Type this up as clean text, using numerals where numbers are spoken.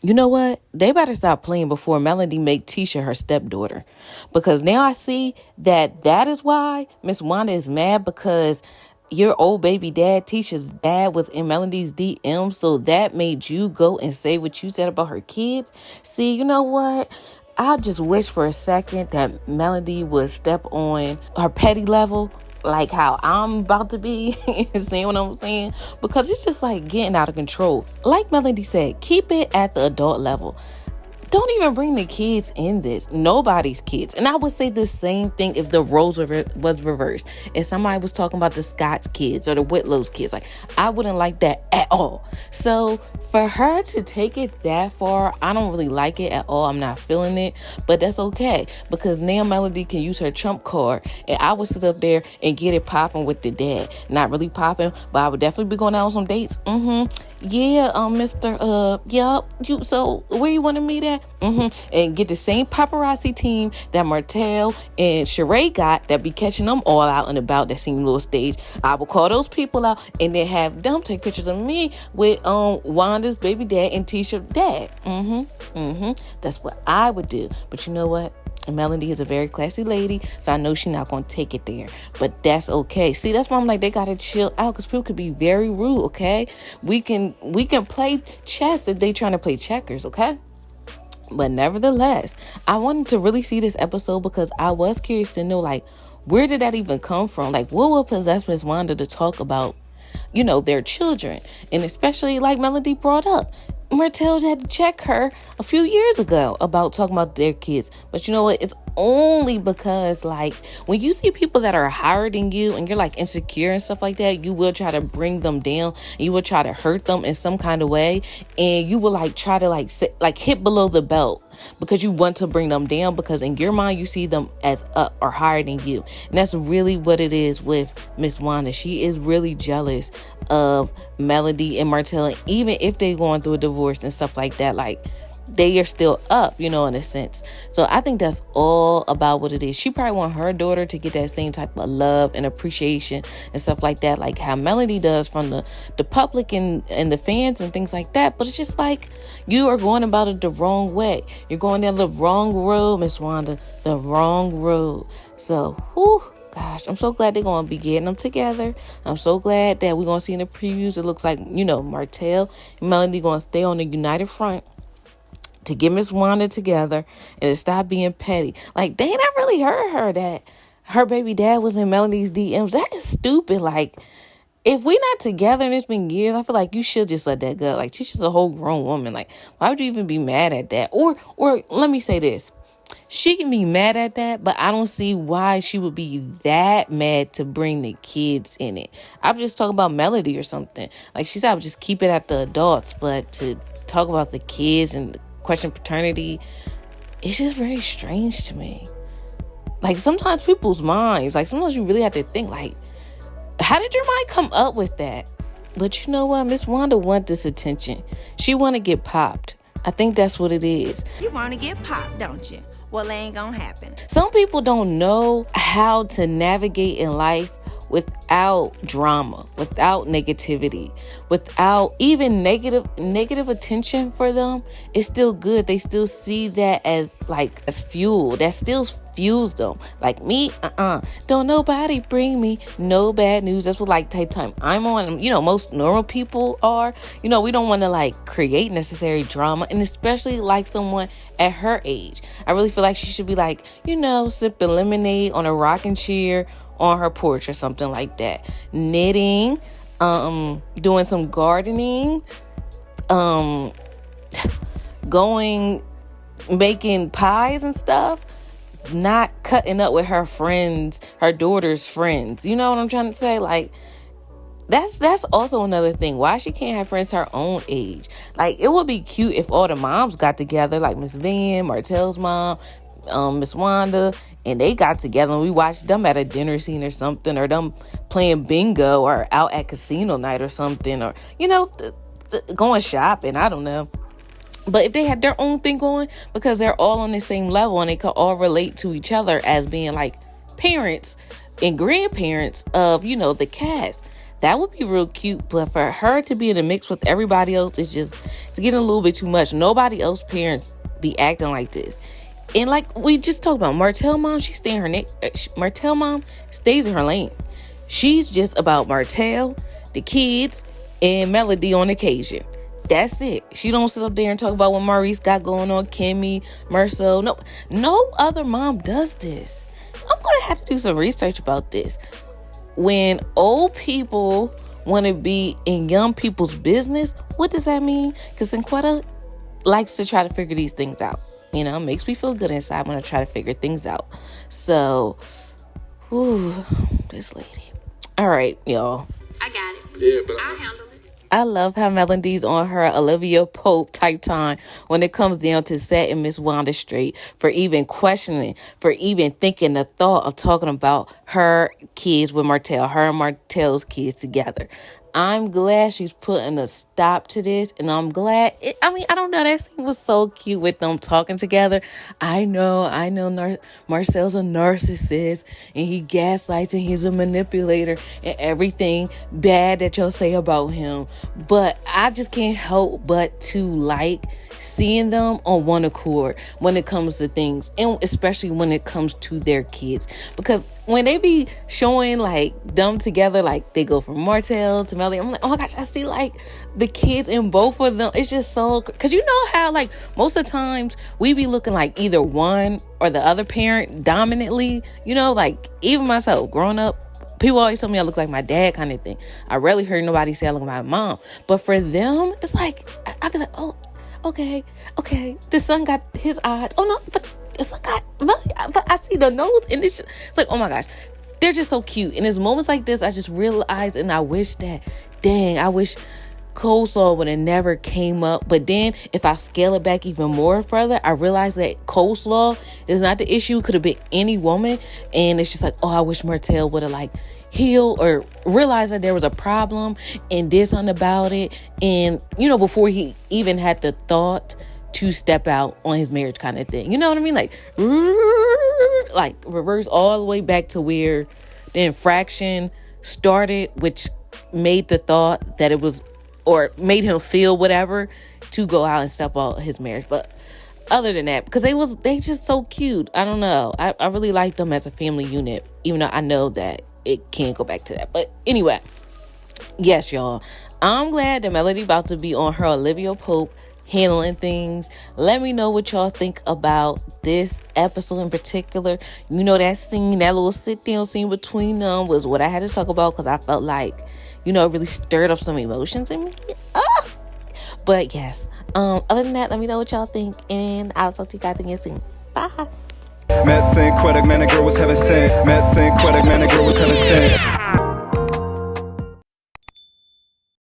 You know what? They better stop playing before Melody make Tisha her stepdaughter. Because now I see that is why Miss Wanda is mad, because your old baby dad, Tisha's dad, was in Melody's DM. So that made you go and say what you said about her kids. See, you know what? I just wish for a second that Melody would step on her petty level, like how I'm about to be. Seeing what I'm saying? Because it's just like getting out of control. Like Melody said, keep it at the adult level. Don't even bring the kids in this. Nobody's kids. And I would say the same thing if the roles was reversed. If somebody was talking about the Scott's kids or the Whitlow's kids, like, I wouldn't like that at all. So for her to take it that far, I don't really like it at all. I'm not feeling it, but that's okay, because now Melody can use her trump card, and I would sit up there and get it popping with the dad. Not really popping, but I would definitely be going out on some dates. Yeah, Mr. Yup. So where you want to meet at? And get the same paparazzi team that Martell and Sheree got, that be catching them all out and about that same little stage. I will call those people out and then have them take pictures of me with Wanda's baby dad and Tisha's dad. That's what I would do. But you know what? Melody is a very classy lady, so I know she's not going to take it there. But that's okay. See, that's why I'm like, they got to chill out, because people could be very rude, okay? We can play chess if they trying to play checkers, okay? But nevertheless, I wanted to really see this episode because I was curious to know, like, where did that even come from? Like, what would possess Miss Wanda to talk about, their children? And especially, like Melody brought up, Martell had to check her a few years ago about talking about their kids. But you know what? It's only because, like, when you see people that are higher than you and you're like insecure and stuff like that, you will try to bring them down. And you will try to hurt them in some kind of way. And you will like try to hit below the belt, because you want to bring them down, because in your mind you see them as up or higher than you. And that's really what it is with Miss Wanda. She is really jealous of Melody and Martell, even if they're going through a divorce and stuff like that. Like, they are still up, in a sense. So I think that's all about what it is. She probably want her daughter to get that same type of love and appreciation and stuff like that, like how Melody does from the public and the fans and things like that. But it's just like, you are going about it the wrong way. You're going down the wrong road, Miss Wanda, the wrong road. So, gosh, I'm so glad they're going to be getting them together. I'm so glad that we're going to see in the previews, it looks like, Martell and Melody going to stay on the united front to get Miss Wanda together and to stop being petty. Like, they ain't really heard her that her baby dad was in Melody's DMs. That is stupid. Like, if we not together and it's been years, I feel like you should just let that go. Like, she's a whole grown woman. Like, why would you even be mad at that? Or let me say this. She can be mad at that, but I don't see why she would be that mad to bring the kids in it. I'm just talking about Melody or something. Like she said, I would just keep it at the adults, but to talk about the kids and question paternity, it's just very strange to me. Like, sometimes people's minds, like, sometimes you really have to think, like, how did your mind come up with that? But you know what? Miss Wanda want this attention. She want to get popped. I think that's what it is. You want to get popped, don't you? Well, it ain't gonna happen. Some people don't know how to navigate in life without drama, without negativity, without even negative attention for them. It's still good. They still see that as fuel. That still fuels them. Like me, don't nobody bring me no bad news. That's what type time I'm on. Most normal people are. We don't want to create necessary drama, and especially someone at her age. I really feel like she should be sipping lemonade on a rocking chair on her porch or something like that, knitting, doing some gardening, making pies and stuff, not cutting up with her friends, her daughter's friends. You know what I'm trying to say? That's also another thing. Why she can't have friends her own age? It would be cute if all the moms got together, like Miss Van, Martell's mom, Miss Wanda, and they got together and we watched them at a dinner scene or something, or them playing bingo or out at casino night or something, or going shopping. I don't know. But if they had their own thing going, because they're all on the same level and they could all relate to each other as being parents and grandparents of the cast, That would be real cute. But for her to be in the mix with everybody else, it's getting a little bit too much. Nobody else parents be acting like this. And like we just talked about, Martell mom, Martell mom stays in her lane. She's just about Martell, the kids, and Melody on occasion. That's it. She don't sit up there and talk about what Maurice got going on, Kimmy, Marcel. No other mom does this. I'm going to have to do some research about this. When old people want to be in young people's business, what does that mean? Because Synquette likes to try to figure these things out. You know, it makes me feel good inside when I try to figure things out. So, this lady. All right, y'all. I got it. Yeah, but I'll handle it. I love how Melody's on her Olivia Pope type time when it comes down to setting Miss Wanda straight, for even questioning, for even thinking the thought of talking about her kids with Martell, her and Martell's kids together. I'm glad she's putting a stop to this, and I'm glad. I don't know. That scene was so cute with them talking together. I know. Marcel's a narcissist, and he gaslights, and he's a manipulator, and everything bad that y'all say about him. But I just can't help but to like seeing them on one accord when it comes to things, and especially when it comes to their kids, because when they be showing like them together, like they go from Martell to Melody, I'm like, oh my gosh, I see like the kids in both of them. It's just so, because you know how like most of the times we be looking like either one or the other parent dominantly, you know, like even myself growing up, people always tell me I look like my dad kind of thing. I rarely heard nobody say I look like my mom, but for them it's like I be like, oh, okay, the son got his eyes. Oh no, but the son got, but I see the nose, and it's like, oh my gosh, they're just so cute. And it's moments like this I just realize, and I wish that, I wish coleslaw would have never came up. But then if I scale it back even more further, I realize that coleslaw is not the issue. It could have been any woman, and it's just like, oh, I wish Martell would have like healed or realized that there was a problem and did something about it, and you know, before he even had the thought to step out on his marriage kind of thing. You know what I mean? Like reverse all the way back to where the infraction started, which made the thought that it was, or made him feel whatever, to go out and step out his marriage. But other than that, because they just so cute. I don't know. I really like them as a family unit, even though I know that it can't go back to that. But anyway, yes, y'all, I'm glad that Melody about to be on her Olivia Pope handling things. Let me know what y'all think about this episode in particular. You know, that scene, that little sit down scene between them was what I had to talk about, because I felt like, you know, it really stirred up some emotions in me. But yes, other than that, let me know what y'all think, and I'll talk to you guys again soon. Bye. Synquette, man, the girl was heaven sent. Synquette, man, the girl was heaven sent.